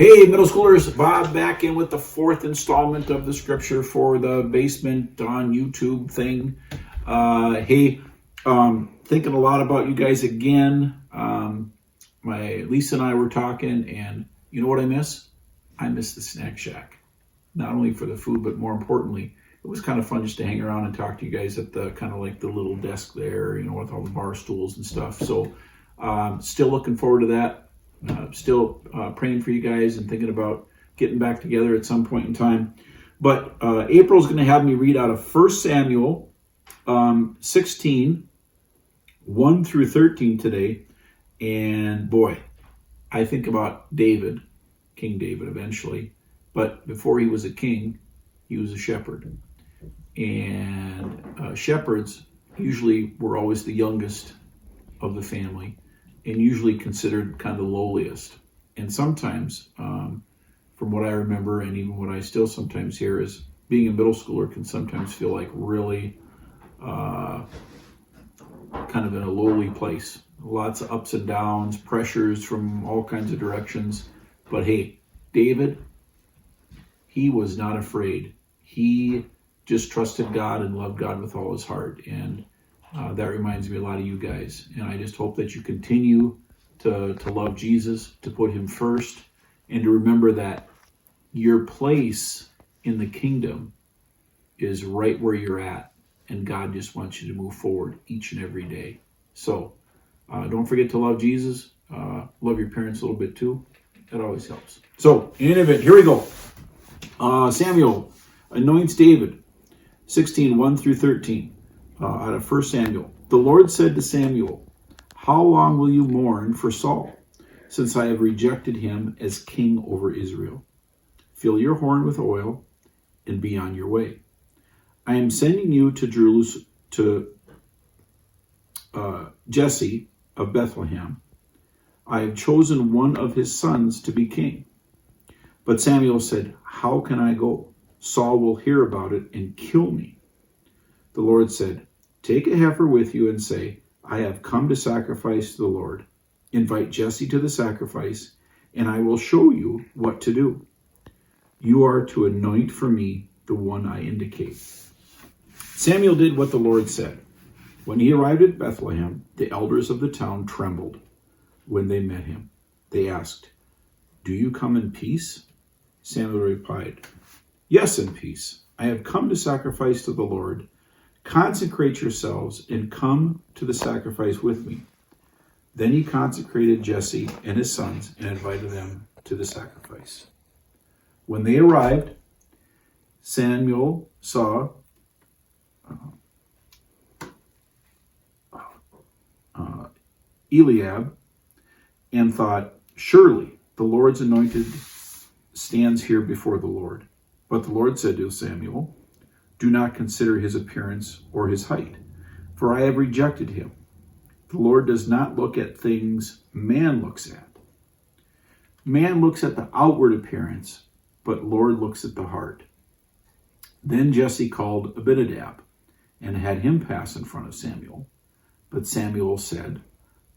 Hey, middle schoolers, Bob back in with the fourth installment of the scripture for the basement on YouTube thing. Thinking a lot about you guys again. My Lisa and I were talking, and you know what I miss? I miss the snack shack. Not only for the food, but more importantly, it was kind of fun just to hang around and talk to you guys at the kind of like the little desk there, with all the bar stools and stuff. So still looking forward to that. Still praying for you guys and thinking about getting back together at some point in time. But April's going to have me read out of 1 Samuel 16, 1 through 13 today. And boy, I think about David, King David eventually. But before he was a king, he was a shepherd. And shepherds usually were always the youngest of the family, and usually considered kind of the lowliest. And sometimes, from what I remember, and even what I still sometimes hear, is being a middle schooler can sometimes feel like really kind of in a lowly place. Lots of ups and downs, pressures from all kinds of directions. But hey, David, he was not afraid. He just trusted God and loved God with all his heart. And that reminds me a lot of you guys. And I just hope that you continue to love Jesus, to put him first, and to remember that your place in the kingdom is right where you're at. And God just wants you to move forward each and every day. So don't forget to love Jesus. Love your parents a little bit too. That always helps. So in any event, here we go. Samuel anoints David, 16, 1 through 13. Out of 1 Samuel. The Lord said to Samuel, "How long will you mourn for Saul, since I have rejected him as king over Israel? Fill your horn with oil and be on your way. I am sending you to Jerusalem, to Jesse of Bethlehem. I have chosen one of his sons to be king." But Samuel said, "How can I go? Saul will hear about it and kill me." The Lord said, "Take a heifer with you and say, 'I have come to sacrifice to the Lord.' Invite Jesse to the sacrifice, and I will show you what to do. You are to anoint for me the one I indicate." Samuel did what the Lord said. When he arrived at Bethlehem, the elders of the town trembled when they met him. They asked, "Do you come in peace?" Samuel replied, "Yes, in peace. I have come to sacrifice to the Lord. Consecrate yourselves and come to the sacrifice with me." Then he consecrated Jesse and his sons and invited them to the sacrifice. When they arrived, Samuel saw Eliab and thought, "Surely the Lord's anointed stands here before the Lord." But the Lord said to Samuel, "Do not consider his appearance or his height, for I have rejected him. The Lord does not look at things man looks at. Man looks at the outward appearance, but Lord looks at the heart." Then Jesse called Abinadab and had him pass in front of Samuel. But Samuel said,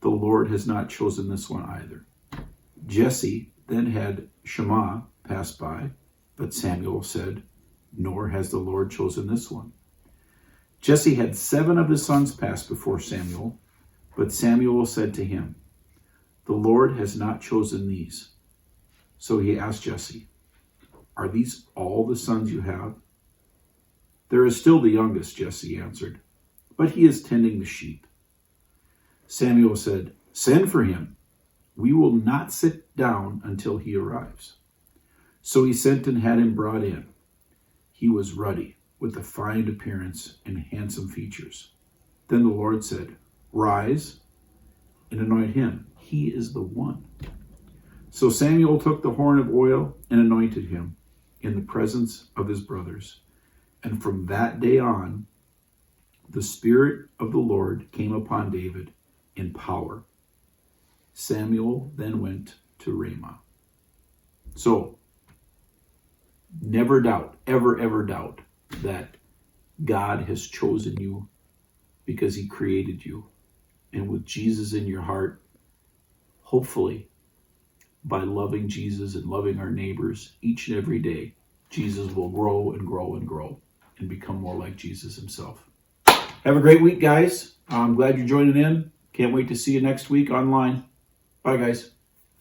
"The Lord has not chosen this one either." Jesse then had Shammah pass by, but Samuel said, "Nor has the Lord chosen this one." Jesse had 7 of his sons pass before Samuel, but Samuel said to him, "The Lord has not chosen these." So he asked Jesse, "Are these all the sons you have?" "There is still the youngest," Jesse answered, "but he is tending the sheep." Samuel said, "Send for him. We will not sit down until he arrives." So he sent and had him brought in. He was ruddy, with a fine appearance and handsome features. Then the Lord said, "Rise and anoint him. He is the one." So Samuel took the horn of oil and anointed him in the presence of his brothers. And from that day on, the Spirit of the Lord came upon David in power. Samuel then went to Ramah. So, never doubt, ever doubt that God has chosen you because he created you. And with Jesus in your heart, hopefully by loving Jesus and loving our neighbors each and every day, Jesus will grow and grow and grow and become more like Jesus himself. Have a great week, guys. I'm glad you're joining in. Can't wait to see you next week online. Bye, guys.